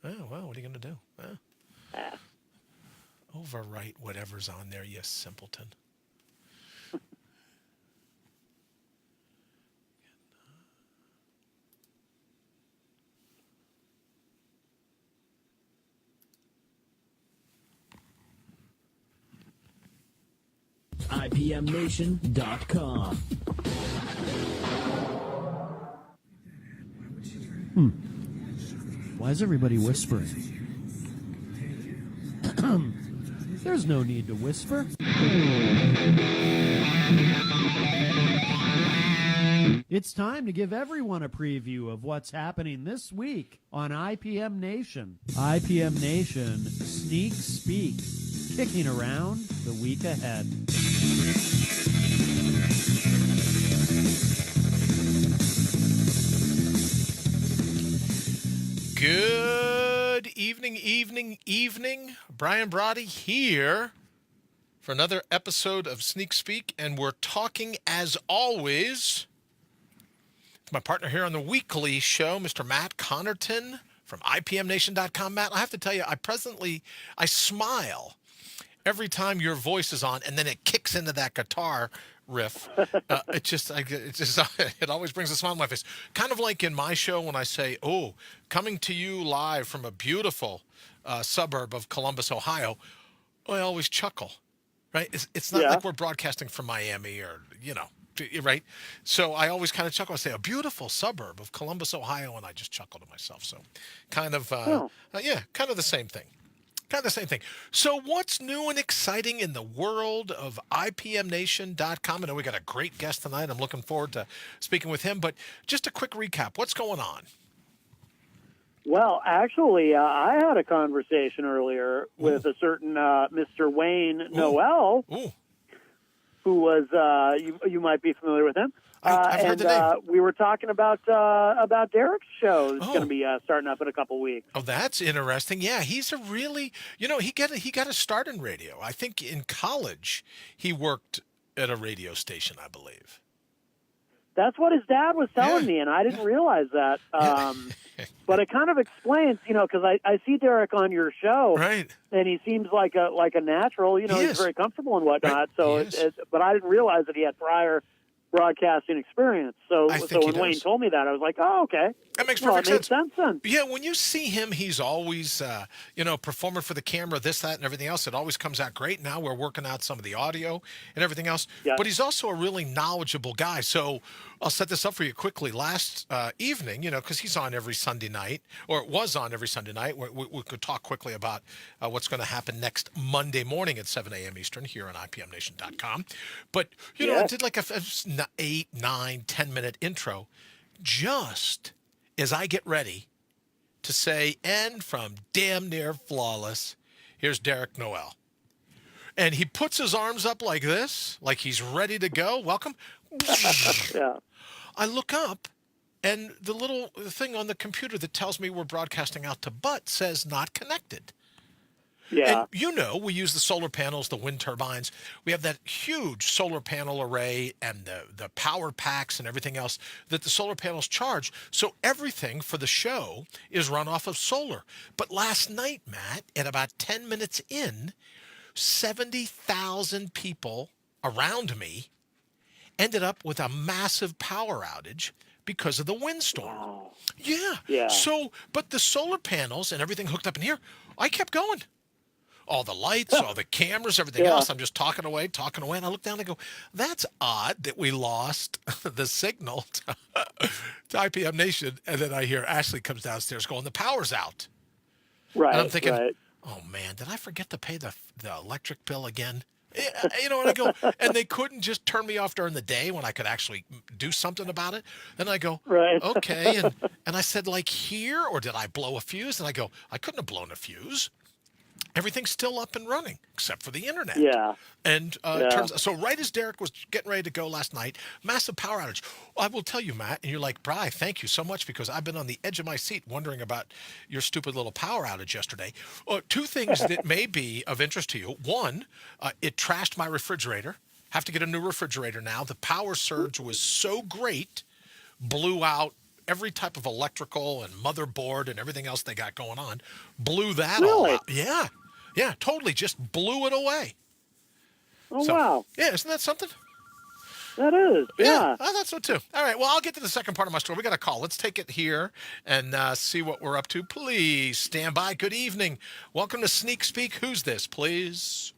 Oh, well, what are you going to do? Ah. Overwrite whatever's on there, you simpleton. ipmNation.com. Why is everybody whispering? There's no need to whisper. It's time to give everyone a preview of what's happening this week on IPM Nation. IPM Nation Sneak Speak, kicking around the week ahead. Good evening. Brian Brawdy here for another episode of Sneak Speak, and we're talking, as always, with my partner here on the weekly show, Mr. Matt Connarton from ipmNation.com. Matt, I have to tell you, I smile every time your voice is on, and then it kicks into that guitar riff. It always brings a smile on my face. Kind of like in my show when I say, "Oh, coming to you live from a beautiful suburb of Columbus, Ohio," I always chuckle. Right? It's not like we're broadcasting from Miami or right? So I always kind of chuckle. I say a beautiful suburb of Columbus, Ohio, and I just chuckle to myself. So kind of kind of the same thing. So what's new and exciting in the world of ipmNation.com? I know we got a great guest tonight. I'm looking forward to speaking with him. But just a quick recap. What's going on? Well, actually, I had a conversation earlier with a certain Mr. Wayne Noel, who was you might be familiar with him. I've heard the name. We were talking about Derek's show. It's going to be starting up in a couple weeks. Oh, that's interesting. Yeah, he's a really, he got a start in radio. I think in college he worked at a radio station, I believe. That's what his dad was telling me, and I didn't realize that. But it kind of explains, because I see Derek on your show, right? And he seems like a natural. He's very comfortable and whatnot. Right. So, but I didn't realize that he had prior broadcasting experience. So when Wayne told me that, I was like, oh, okay. That makes perfect sense. It makes sense then. Yeah, when you see him, he's always, performing for the camera, this, that, and everything else. It always comes out great. Now we're working out some of the audio and everything else. Yeah. But he's also a really knowledgeable guy. So I'll set this up for you quickly. Last evening, because he's on every Sunday night, or was on every Sunday night. We could talk quickly about what's going to happen next Monday morning at 7 a.m. Eastern here on ipmNation.com. But, I did like a 8, 9, 10-minute intro just as I get ready to say, and from damn near flawless, here's Derek Noel. And he puts his arms up like this, like he's ready to go. Welcome. Yeah. I look up, and the little thing on the computer that tells me we're broadcasting out to Butt says not connected. Yeah. And we use the solar panels, the wind turbines. We have that huge solar panel array and the power packs and everything else that the solar panels charge. So everything for the show is run off of solar. But last night, Matt, at about 10 minutes in, 70,000 people around me ended up with a massive power outage because of the windstorm. Wow. Yeah. So, but the solar panels and everything hooked up in here, I kept going. All the lights, all the cameras, everything else. I'm just talking away. And I look down and I go, that's odd that we lost the signal to IPM Nation. And then I hear Ashley comes downstairs going, the power's out. Right. And I'm thinking, oh, man, did I forget to pay the electric bill again? And I go, and they couldn't just turn me off during the day when I could actually do something about it. And I go, okay. And I said, like here, or did I blow a fuse? And I go, I couldn't have blown a fuse. Everything's still up and running except for the internet. Yeah. And so right as Derek was getting ready to go last night, massive power outage. I will tell you, Matt, and you're like, Bri, thank you so much, because I've been on the edge of my seat wondering about your stupid little power outage yesterday. Two things that may be of interest to you. One, it trashed my refrigerator. Have to get a new refrigerator now. The power surge was so great, blew out every type of electrical and motherboard and everything else they got going on, blew that all Really? out. Yeah. Yeah, totally. Just blew it away. Oh, So, wow. yeah, isn't that something? That is, yeah. I thought so too. All right, well, I'll get to the second part of my story. We got a call. Let's take it here and see what we're up to. Please stand by. Good evening. Welcome to Sneak Speak. Who's this, please?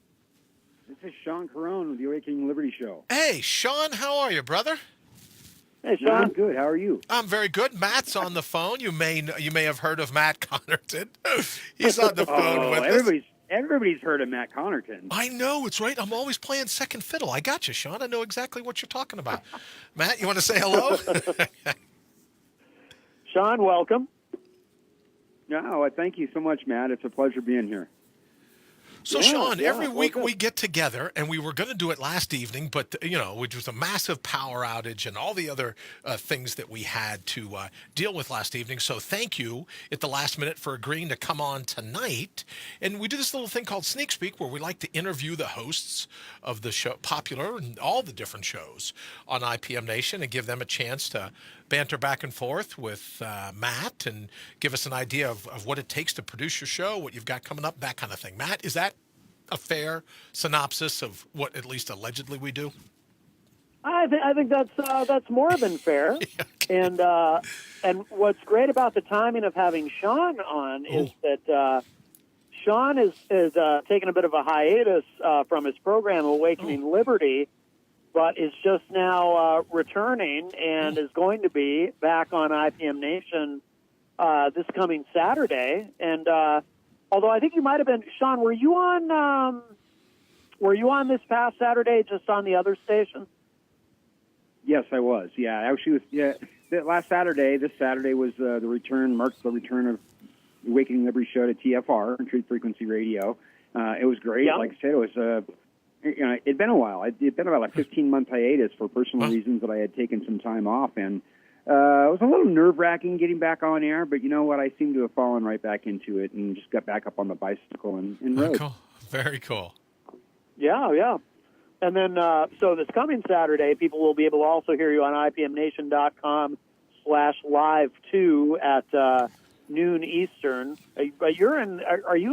This is Sean Carone with the Awakening Liberty Show. Hey, Sean, how are you, brother? Hey, No, Sean. I'm good. How are you? I'm very good. Matt's on the phone. You may have heard of Matt Connarton. He's on the phone with us. Everybody's heard of Matt Connarton. I know, it's right. I'm always playing second fiddle. I got you, Sean. I know exactly what you're talking about. Matt, you want to say hello? Sean, welcome. No, thank you so much, Matt. It's a pleasure being here. So, Yeah, Sean, yeah, every week well, we get together, and we were going to do it last evening, but, which was a massive power outage and all the other things that we had to deal with last evening. So thank you at the last minute for agreeing to come on tonight. And we do this little thing called Sneak Speak, where we like to interview the hosts of the show, popular and all the different shows on IPM Nation, and give them a chance to banter back and forth with Matt and give us an idea of what it takes to produce your show, what you've got coming up, that kind of thing. Matt, is that a fair synopsis of what at least allegedly we do? I think that's more than fair. And what's great about the timing of having Sean on is that Sean is taking a bit of a hiatus from his program Awakening Liberty, but is just now returning and is going to be back on IPM Nation this coming Saturday. And although I think you might have been, Sean, were you on this past Saturday just on the other station? Yes, I was. Yeah, actually, last Saturday. This Saturday was marked the return of the Awakening Liberty Show to TFR, Truth Frequency Radio. It was great. Yeah. Like I said, it was it'd been a while. It'd been about a 15-month hiatus for personal reasons that I had taken some time off, and it was a little nerve-wracking getting back on air, but you know what? I seem to have fallen right back into it and just got back up on the bicycle and rode. Cool. Very cool. Yeah. And then, so this coming Saturday, people will be able to also hear you on ipmnation.com/live too at noon Eastern. Are you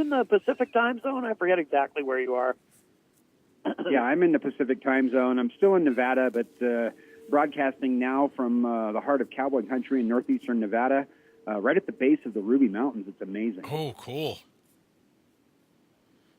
in the Pacific time zone? I forget exactly where you are. Yeah, I'm in the Pacific time zone. I'm still in Nevada, but broadcasting now from the heart of cowboy country in northeastern Nevada, right at the base of the Ruby Mountains. It's amazing. Oh, cool.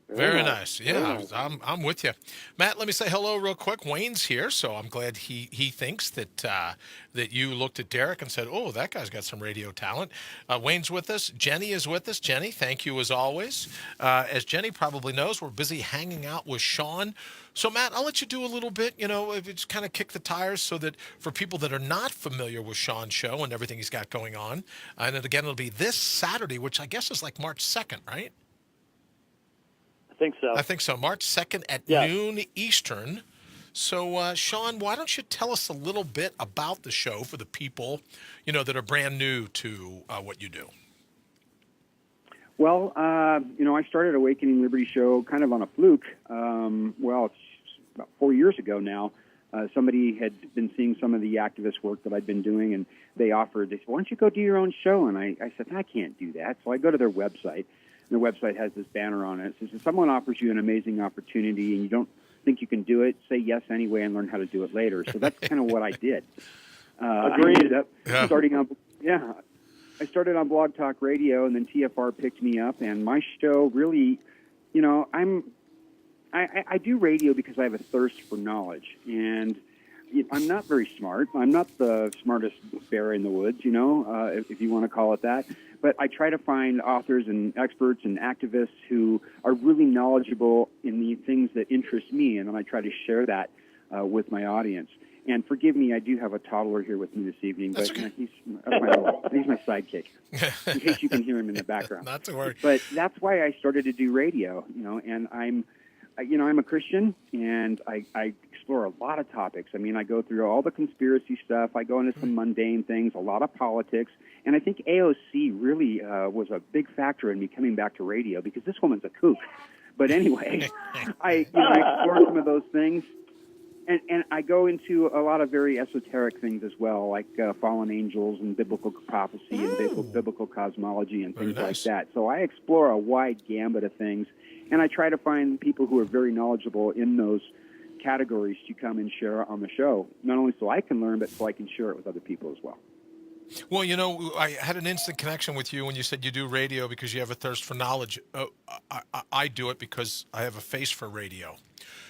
Very nice. Yeah, I'm with you. Matt, let me say hello real quick. Wayne's here, so I'm glad he thinks that that you looked at Derek and said, oh, that guy's got some radio talent. Wayne's with us. Jenny is with us. Jenny, thank you as always. As Jenny probably knows, we're busy hanging out with Sean. So, Matt, I'll let you do a little bit, just kind of kick the tires so that for people that are not familiar with Sean's show and everything he's got going on, and again, it'll be this Saturday, which I guess is like March 2nd, right? I think so. March 2nd at noon Eastern. So, Sean, why don't you tell us a little bit about the show for the people, that are brand new to what you do? Well, I started Awakening Liberty Show kind of on a fluke. It's about 4 years ago now. Somebody had been seeing some of the activist work that I'd been doing, and they said, why don't you go do your own show? And I said, I can't do that. So I go to their website. Their website has this banner on it. It says, if someone offers you an amazing opportunity and you don't think you can do it, say yes anyway and learn how to do it later. So that's kind of what I did. I ended up starting on, I started on Blog Talk Radio, and then TFR picked me up, and my show really, I do radio because I have a thirst for knowledge, and I'm not very smart. I'm not the smartest bear in the woods, if you want to call it that. But I try to find authors and experts and activists who are really knowledgeable in the things that interest me, and then I try to share that with my audience. And forgive me, I do have a toddler here with me this evening, but he's my sidekick, in case you can hear him in the background. Not to worry. But that's why I started to do radio, and I'm a Christian, and I explore a lot of topics. I mean, I go through all the conspiracy stuff. I go into some mundane things, a lot of politics. And I think AOC really was a big factor in me coming back to radio, because this woman's a kook. But anyway, I explore some of those things. And I go into a lot of very esoteric things as well, like fallen angels and biblical prophecy and biblical cosmology and things like that. So I explore a wide gambit of things, and I try to find people who are very knowledgeable in those categories to come and share on the show, not only so I can learn, but so I can share it with other people as well. Well, you know, I had an instant connection with you when you said you do radio because you have a thirst for knowledge. I do it because I have a face for radio.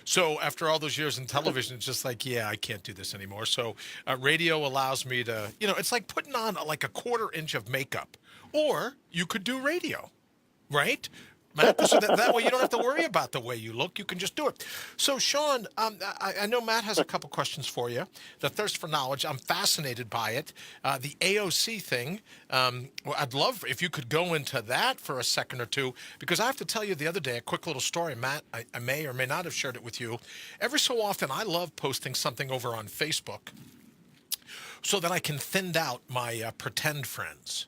So after all those years in television, it's just like, yeah, I can't do this anymore. So radio allows me to, you know, it's like putting on like a 1/4 inch of makeup. Or you could do radio, right? Matt, so that way you don't have to worry about the way you look. You can just do it. So, Sean, I know Matt has a couple questions for you. The thirst for knowledge, I'm fascinated by it. The AOC thing, well, I'd love if you could go into that for a second or two, because I have to tell you the other day, a quick little story, Matt, I may or may not have shared it with you. Every so often, I love posting something over on Facebook so that I can thin out my pretend friends.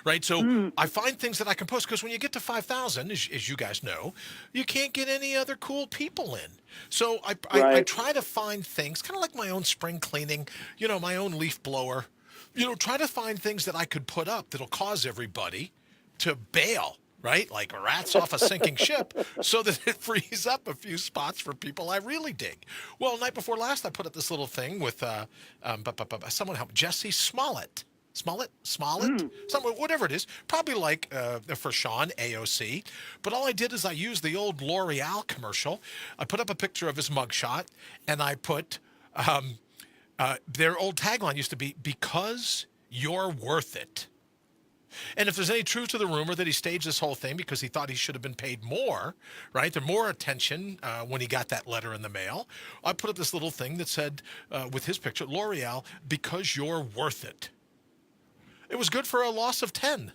Right, so I find things that I can post because when you get to 5,000, as you guys know, you can't get any other cool people in. So I try to find things, kind of like my own spring cleaning, you know, my own leaf blower, you know, try to find things that I could put up that'll cause everybody to bail, right? Like rats off a sinking ship, so that it frees up a few spots for people I really dig. Well, night before last, I put up this little thing with someone help, Jesse Smollett. Smollett, whatever it is, probably like for Sean, AOC. But all I did is I used the old L'Oreal commercial. I put up a picture of his mugshot, and I put their old tagline used to be, "Because you're worth it." And if there's any truth to the rumor that he staged this whole thing because he thought he should have been paid more, right? There more attention when he got that letter in the mail. I put up this little thing that said, with his picture, L'Oreal, "Because you're worth it." It was good for a loss of 10.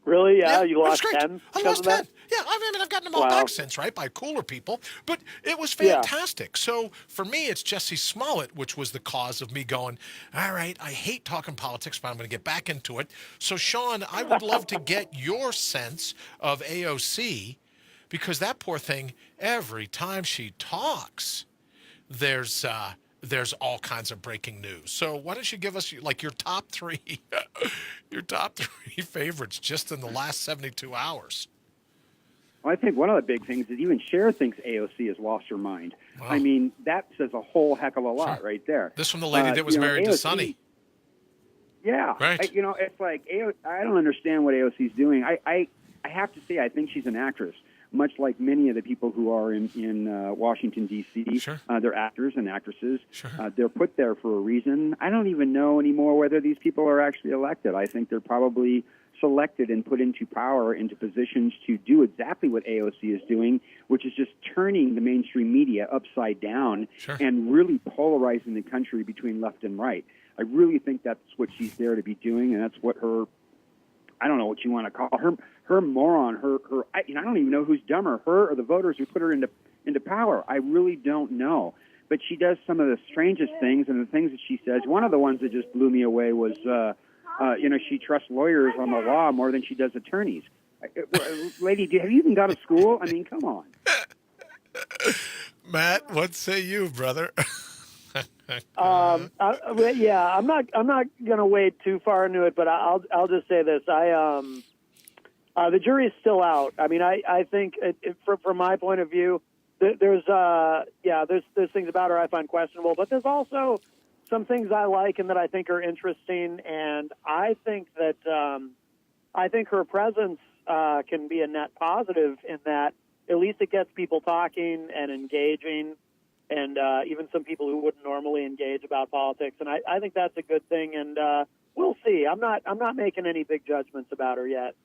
Really? Yeah, you it was lost great. 10? I lost 10. That? Yeah, I mean, I've gotten them all back since, right, by cooler people. But it was fantastic. So for me, it's Jesse Smollett, which was the cause of me going, all right, I hate talking politics, but I'm going to get back into it. So, Sean, I would love to get your sense of AOC, because that poor thing, every time she talks, there's all kinds of breaking news. So why don't you give us like your top three, your top three favorites just in the last 72 hours? Well, I think one of the big things is even Cher thinks AOC has lost her mind. Wow. I mean, that says a whole heck of a lot right there. This from the lady that was married to Sonny. Yeah. Right. It's like, I don't understand what AOC's doing. I have to say, I think she's an actress. Much like many of the people who are in Washington, D.C., sure. They're actors and actresses. Sure. They're put there for a reason. I don't even know anymore whether these people are actually elected. I think they're probably selected and put into power, into positions to do exactly what AOC is doing, which is just turning the mainstream media upside down sure. and really polarizing the country between left and right. I really think that's what she's there to be doing, and that's what her, I don't know what you want to call her moron, I don't even know who's dumber, her or the voters who put her into power. I really don't know. But she does some of the strangest things, and the things that she says. One of the ones that just blew me away was, she trusts lawyers on the law more than she does attorneys. Lady, have you even got to school? I mean, come on. Matt, what say you, brother? I'm not going to wade too far into it, but I'll just say this. The jury is still out. I mean, I think from my point of view, there's things about her I find questionable, but there's also some things I like and that I think are interesting, and I think that her presence can be a net positive in that at least it gets people talking and engaging, and even some people who wouldn't normally engage about politics, and I think that's a good thing. And we'll see. I'm not making any big judgments about her yet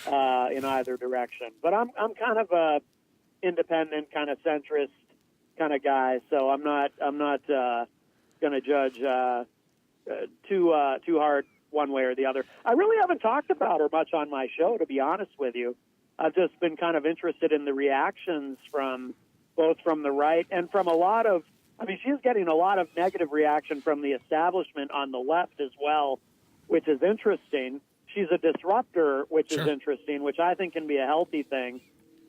in either direction, but I'm kind of a independent, kind of centrist kind of guy, so I'm not going to judge too hard one way or the other. I really haven't talked about her much on my show, to be honest with you. I've just been kind of interested in the reactions from both from the right and from a lot of, I mean, she's getting a lot of negative reaction from the establishment on the left as well, which is interesting. She's a disruptor, which sure. is interesting, which I think can be a healthy thing.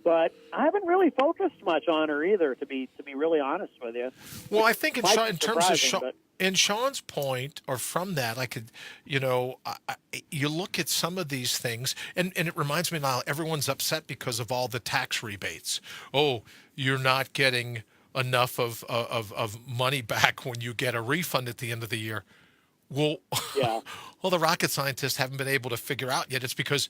but I haven't really focused much on her either, to be really honest with you. Well, I think in terms of but in Sean's point, or from that, I could, you look at some of these things, and it reminds me now, everyone's upset because of all the tax rebates. Oh, you're not getting enough of money back when you get a refund at the end of the year. Well, yeah. well, the rocket scientists haven't been able to figure out yet. It's because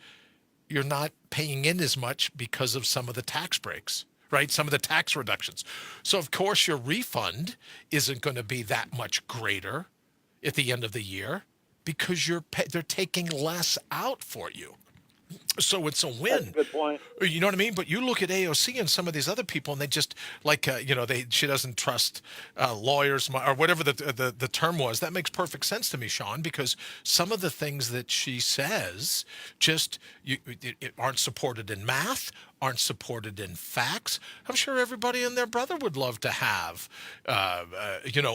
you're not paying in as much because of some of the tax breaks, right? Some of the tax reductions. So, of course, your refund isn't going to be that much greater at the end of the year because they're taking less out for you. So it's a win. That's a good point. You know what I mean? But you look at AOC and some of these other people, and they just she doesn't trust lawyers or whatever the term was. That makes perfect sense to me, Sean, because some of the things that she says just aren't supported in math, aren't supported in facts. I'm sure everybody and their brother would love to have,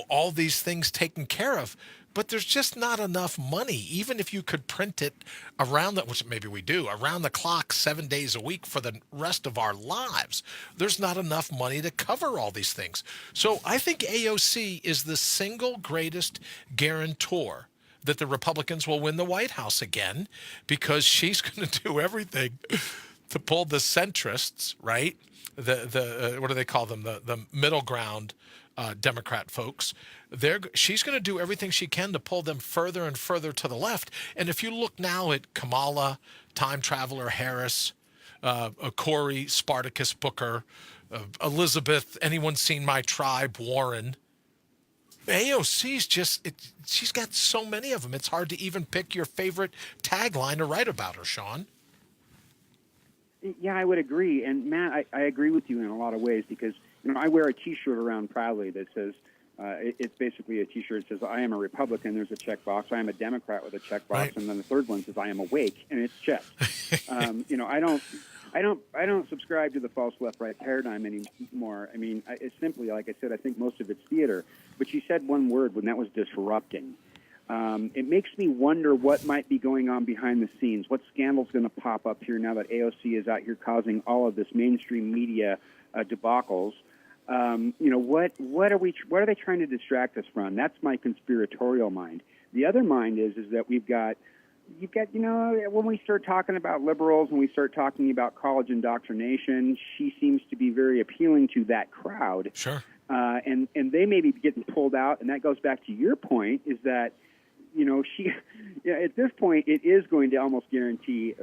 all these things taken care of. But there's just not enough money, even if you could print it which maybe we do, around the clock, 7 days a week for the rest of our lives. There's not enough money to cover all these things. So I think AOC is the single greatest guarantor that the Republicans will win the White House again, because she's going to do everything to pull the centrists, right? The what do they call them? The middle ground Democrat folks. She's going to do everything she can to pull them further and further to the left. And if you look now at Kamala, Time Traveler Harris, Corey, Spartacus Booker, Elizabeth, anyone seen My Tribe, Warren, AOC's she's got so many of them. It's hard to even pick your favorite tagline to write about her, Sean. Yeah, I would agree. And Matt, I agree with you in a lot of ways, because I wear a T-shirt around proudly that says, it's basically a T-shirt that says, I am a Republican, there's a checkbox. I am a Democrat with a checkbox. Right. And then the third one says, I am awake, and it's checked. I don't subscribe to the false left-right paradigm anymore. I mean, it's simply, like I said, I think most of it's theater. But she said one word, when that was disrupting. It makes me wonder what might be going on behind the scenes. What scandal's going to pop up here now that AOC is out here causing all of this mainstream media debacles? What are they trying to distract us from? That's my conspiratorial mind. The other mind is that you've got, when we start talking about liberals and we start talking about college indoctrination, she seems to be very appealing to that crowd. Sure. And they may be getting pulled out, and that goes back to your point, is that, she, at this point, it is going to almost guarantee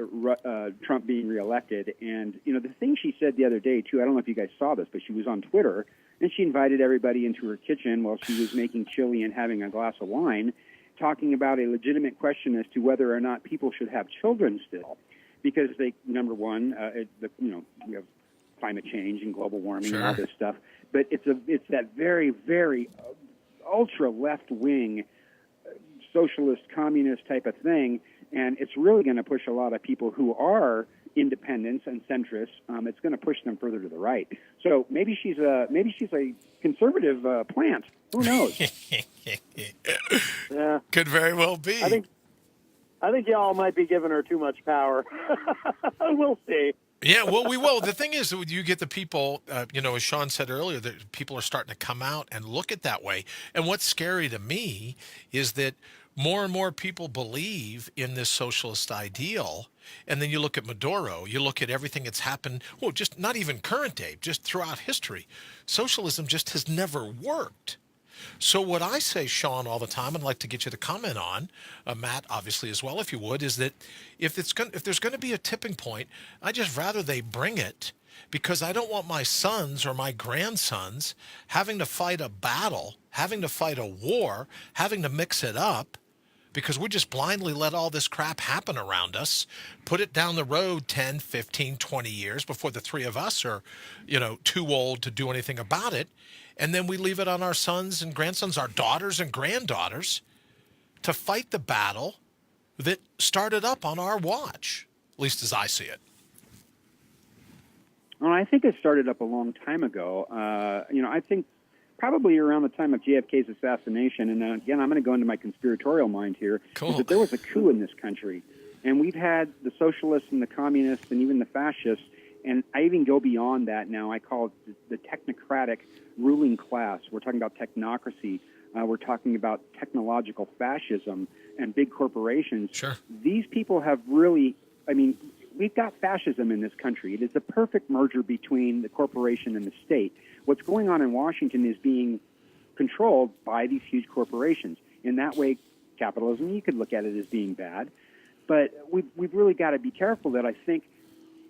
Trump being reelected. And, the thing she said the other day, too, I don't know if you guys saw this, but she was on Twitter, and she invited everybody into her kitchen while she was making chili and having a glass of wine, talking about a legitimate question as to whether or not people should have children still. Because number one, we have climate change and global warming and all this stuff. But it's that very, very ultra left-wing socialist, communist type of thing, and it's really going to push a lot of people who are independents and centrists. It's going to push them further to the right. So maybe she's a conservative plant. Who knows? Yeah, could very well be. I think y'all might be giving her too much power. We'll see. Yeah, well, we will. The thing is, you get the people, as Sean said earlier, that people are starting to come out and look at that way. And what's scary to me is that more and more people believe in this socialist ideal. And then you look at Maduro, you look at everything that's happened, well, just not even current day, just throughout history. Socialism just has never worked. So what I say, Sean, all the time, I'd like to get you to comment on, Matt, obviously as well, if you would, is that if there's going to be a tipping point, I'd just rather they bring it, because I don't want my sons or my grandsons having to fight a battle, having to fight a war, having to mix it up, because we just blindly let all this crap happen around us, put it down the road 10, 15, 20 years before the three of us are, too old to do anything about it. And then we leave it on our sons and grandsons, our daughters and granddaughters, to fight the battle that started up on our watch, at least as I see it. Well, I think it started up a long time ago. I think probably around the time of JFK's assassination, and again, I'm going to go into my conspiratorial mind here, is that there was a coup in this country. And we've had the socialists and the communists and even the fascists, And I even go beyond that now. I call it the technocratic ruling class. We're talking about technocracy. We're talking about technological fascism and big corporations. Sure. These people have really, I mean, we've got fascism in this country. It is the perfect merger between the corporation and the state. What's going on in Washington is being controlled by these huge corporations. In that way, capitalism, you could look at it as being bad. But we've really got to be careful that I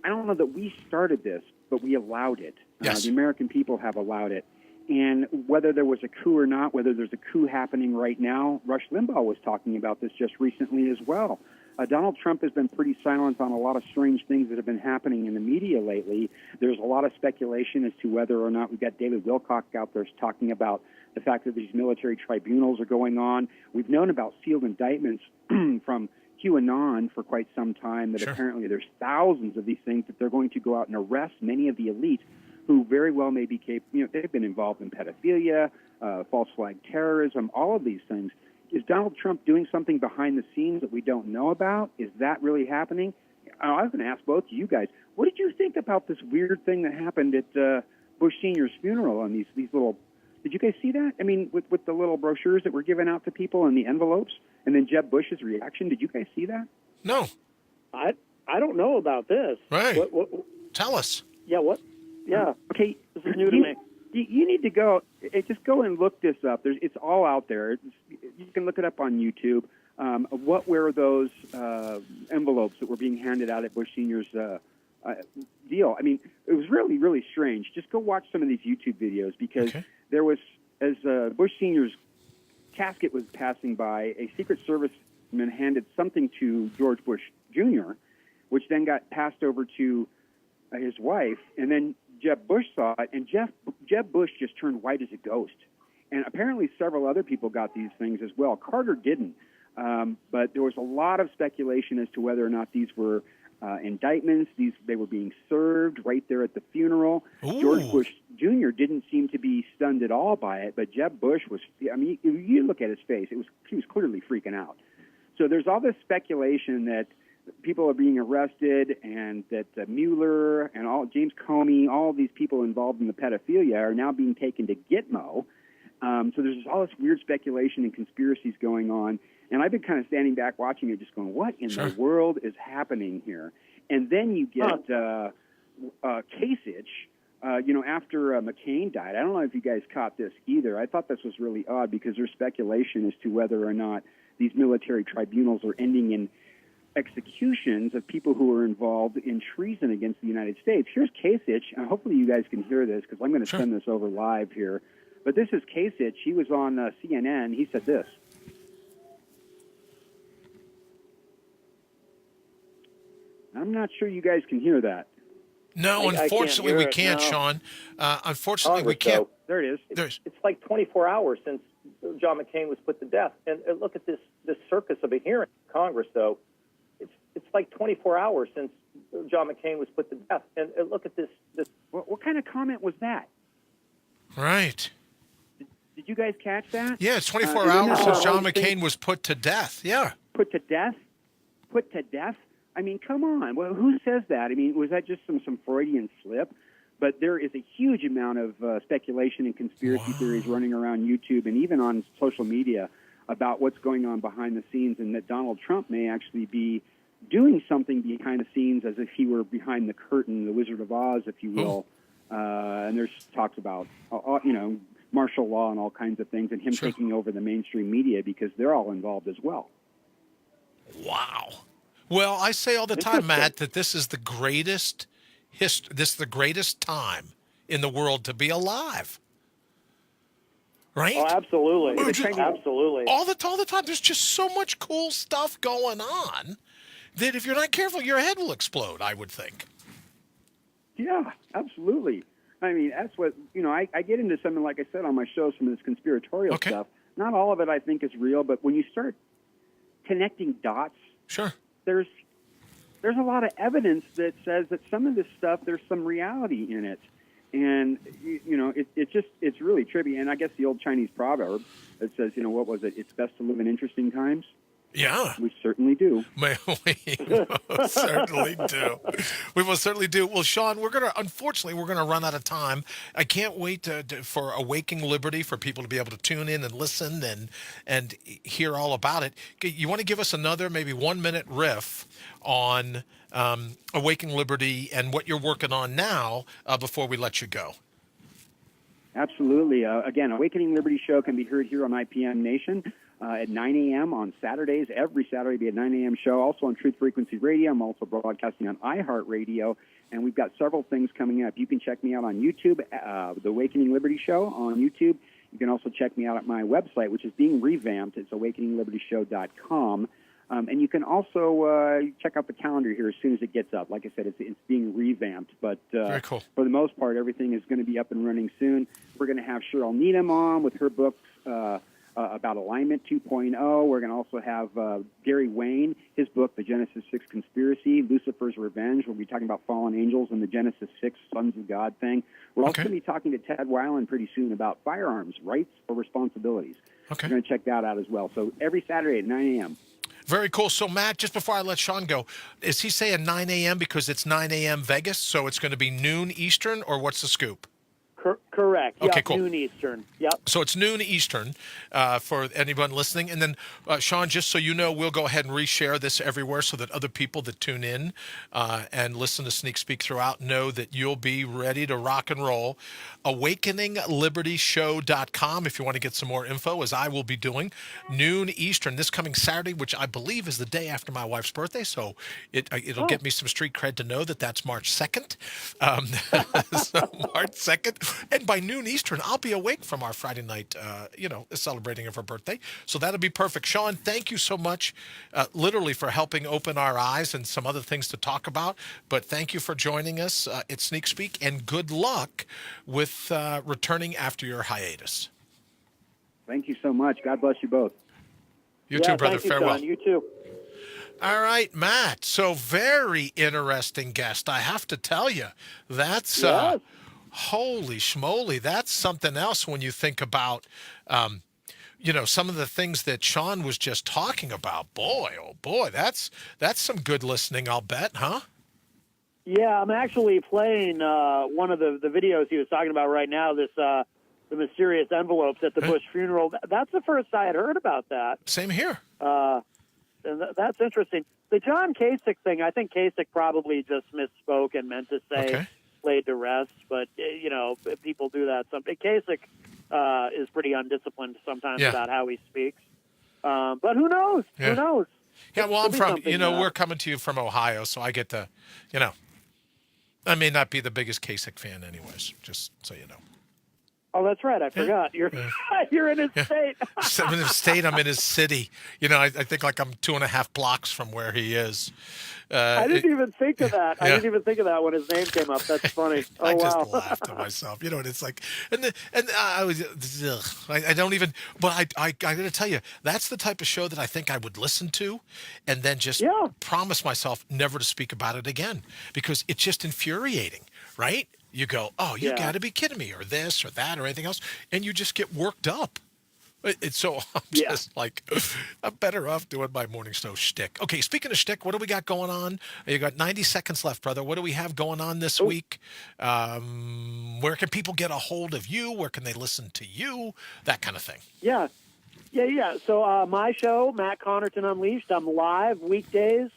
don't know that we started this, but we allowed it. Yes. The American people have allowed it. And whether there was a coup or not, whether there's a coup happening right now, Rush Limbaugh was talking about this just recently as well. Donald Trump has been pretty silent on a lot of strange things that have been happening in the media lately. There's a lot of speculation as to whether or not we've got David Wilcock out there talking about the fact that these military tribunals are going on. We've known about sealed indictments from QAnon for quite some time, that apparently there's thousands of these things, that they're going to go out and arrest many of the elite who very well may be capable. They've been involved in pedophilia, false flag terrorism, all of these things. Is Donald Trump doing something behind the scenes that we don't know about? Is that really happening? I was going to ask both of you guys, what did you think about this weird thing that happened at Bush Sr.'s funeral on these little, did you guys see that? I mean, with the little brochures that were given out to people in the envelopes, and then Jeb Bush's reaction, did you guys see that? No. I don't know about this. Right. What, tell us. Yeah, what? Yeah. Okay. This is new to me. You need to go. Just go and look this up. It's all out there. You can look it up on YouTube. What were those envelopes that were being handed out at Bush Sr.'s deal? I mean, it was really, really strange. Just go watch some of these YouTube videos, because there was, as Bush Sr.'s casket was passing by, a Secret Serviceman handed something to George Bush Jr., which then got passed over to his wife, and then Jeb Bush saw it, and Jeb Bush just turned white as a ghost. And apparently several other people got these things as well. Carter didn't. But there was a lot of speculation as to whether or not these were indictments. They were being served right there at the funeral. Ooh. George Bush Jr. didn't seem to be stunned at all by it, but Jeb Bush was, I mean, you look at his face, he was clearly freaking out. So there's all this speculation that people are being arrested, and that Mueller and James Comey, all of these people involved in the pedophilia are now being taken to Gitmo. So there's all this weird speculation and conspiracies going on. And I've been kind of standing back watching it, just going, what in the world is happening here? And then you get Kasich, after McCain died. I don't know if you guys caught this either. I thought this was really odd, because there's speculation as to whether or not these military tribunals are ending in executions of people who are involved in treason against the United States. Here's Kasich, and hopefully you guys can hear this, because I'm going to send this over live here. But this is Kasich. He was on CNN. He said this. I'm not sure you guys can hear that. No, unfortunately we can't, no. Sean. Unfortunately we can't. There it is. It's like 24 hours since John McCain was put to death. And look at this circus of a hearing in Congress, though. It's like 24 hours since John McCain was put to death. And look at this. What kind of comment was that? Right. Did you guys catch that? Yeah, it's 24 hours since John McCain was put to death. Yeah. Put to death? Put to death? I mean, come on. Well, who says that? I mean, was that just some Freudian slip? But there is a huge amount of speculation and conspiracy theories running around YouTube and even on social media about what's going on behind the scenes, and that Donald Trump may actually be doing something behind the scenes, as if he were behind the curtain, the Wizard of Oz, if you will. And there's talks about, martial law and all kinds of things, and him taking over the mainstream media, because they're all involved as well. Wow. Well, I say all the time, Matt, that this is the greatest the greatest time in the world to be alive. Right? Oh, absolutely. Absolutely. All the time. There's just so much cool stuff going on that if you're not careful, your head will explode, I would think. Yeah, absolutely. I mean, that's what, I get into something, like I said on my show, some of this conspiratorial stuff. Not all of it I think is real, but when you start connecting dots, there's a lot of evidence that says that some of this stuff, there's some reality in it. And, it's really trippy. And I guess the old Chinese proverb that says, what was it? It's best to live in interesting times. Yeah. We certainly do. We most certainly do. We most certainly do. Well, Sean, unfortunately, we're gonna run out of time. I can't wait for Awakening Liberty for people to be able to tune in and listen and hear all about it. You want to give us another maybe 1 minute riff on Awakening Liberty and what you're working on now before we let you go? Absolutely. Again, Awakening Liberty show can be heard here on ipmNation at 9 a.m. on Saturdays. Every Saturday will be a 9 a.m. show. Also on Truth Frequency Radio. I'm also broadcasting on iHeartRadio. And we've got several things coming up. You can check me out on YouTube, the Awakening Liberty show on YouTube. You can also check me out at my website, which is being revamped. It's awakeninglibertyshow.com. And you can also check out the calendar here as soon as it gets up. Like I said, it's being revamped. But Very cool. For the most part, everything is going to be up and running soon. We're going to have Cheryl Needham on with her books about Alignment 2.0. We're going to also have Gary Wayne, his book, The Genesis 6 Conspiracy, Lucifer's Revenge. We'll be talking about fallen angels and the Genesis 6 Sons of God thing. We're also going to be talking to Ted Weiland pretty soon about firearms, rights or responsibilities. Okay. We're going to check that out as well. So every Saturday at 9 a.m. Very cool. So, Matt, just before I let Sean go, is he saying 9 a.m. because it's 9 a.m. Vegas, so it's going to be noon Eastern, or what's the scoop? Correct. Okay, yep, cool. Noon Eastern. Yep. So it's noon Eastern for anyone listening. And then, Sean, just so you know, we'll go ahead and reshare this everywhere so that other people that tune in and listen to Sneak Speak throughout know that you'll be ready to rock and roll. AwakeningLibertyShow.com if you want to get some more info, as I will be doing. Noon Eastern this coming Saturday, which I believe is the day after my wife's birthday. So it'll get me some street cred to know that that's March 2nd. So March 2nd. And by noon Eastern, I'll be awake from our Friday night, celebrating of her birthday. So that'll be perfect. Sean, thank you so much, literally, for helping open our eyes and some other things to talk about. But thank you for joining us at Sneak Speak, and good luck with returning after your hiatus. Thank you so much. God bless you both. You too, brother. Thank you, Farewell. Sean. You too. All right, Matt. So very interesting guest, I have to tell you. That's Yes. holy schmoly. That's something else when you think about, some of the things that Sean was just talking about. Boy, oh boy, that's some good listening, I'll bet, huh? Yeah, I'm actually playing one of the videos he was talking about right now, this the mysterious envelopes at the Bush funeral. That's the first I had heard about that. Same here. And that's interesting. The John Kasich thing, I think Kasich probably just misspoke and meant to say laid to rest, but, people do that. Kasich is pretty undisciplined sometimes about how he speaks. But who knows? Yeah. Who knows? Yeah, well, I'm from, something, we're coming to you from Ohio, so I get to, I may not be the biggest Kasich fan anyways, just so you know. Oh, that's right. I forgot. You're you're in his state. I'm in his state. I'm in his city. I think like I'm 2.5 blocks from where he is. I didn't even think of that. I didn't even think of that when his name came up. That's funny. Oh, I just wow. laughed to myself. And it's like, and I was, I don't even. But I got to tell you, that's the type of show that I think I would listen to, and then just promise myself never to speak about it again, because it's just infuriating, right? You go, oh, you got to be kidding me, or this or that or anything else, and you just get worked up. It's so I'm just like, I'm better off doing my morning show shtick. Okay, speaking of shtick, what do we got going on? You got 90 seconds left, brother. What do we have going on this week? Where can people get a hold of you? Where can they listen to you? That kind of thing. Yeah. So my show, Matt Connarton Unleashed, I'm live weekdays,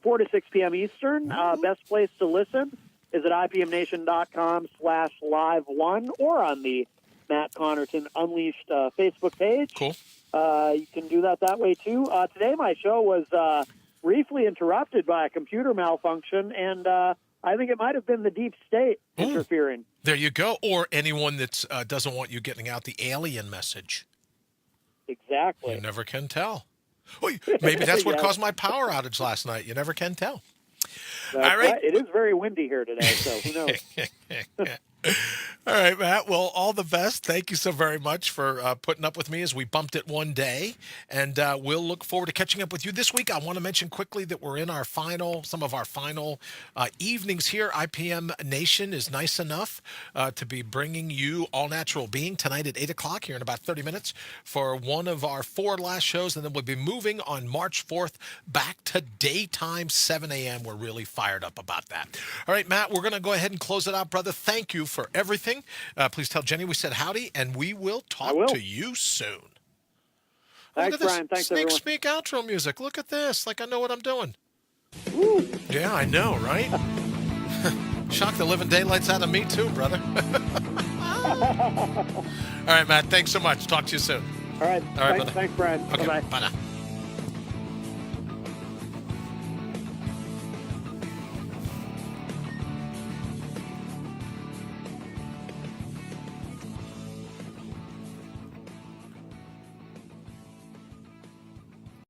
4 to 6 p.m. Eastern. Best place to listen is at ipmnation.com/live1 or on the Matt Connarton Unleashed Facebook page. Cool. You can do that way, too. Today my show was briefly interrupted by a computer malfunction, and I think it might have been the deep state interfering. There you go. Or anyone that doesn't want you getting out the alien message. Exactly. You never can tell. Oh, maybe that's what caused my power outage last night. You never can tell. All right. It is very windy here today, so who knows? All right, Matt. Well, all the best. Thank you so very much for putting up with me as we bumped it one day. And we'll look forward to catching up with you this week. I want to mention quickly that we're in some of our final evenings here. IPM Nation is nice enough to be bringing you All Natural Being tonight at 8 o'clock here in about 30 minutes for one of our 4 last shows. And then we'll be moving on March 4th back to daytime, 7 a.m. We're really fired up about that. All right, Matt, we're going to go ahead and close it out, brother. Thank you for everything. Please tell Jenny we said howdy, and we will talk to you soon. Thanks, look at this Brian. Thanks, Sneak everyone. Speak outro music. Look at this. Like I know what I'm doing. Woo. Yeah, I know, right? Shock the living daylights out of me too, brother. All right, Matt. Thanks so much. Talk to you soon. All right. All right, brother. Thanks, Brian. Okay, Bye-bye. bye now.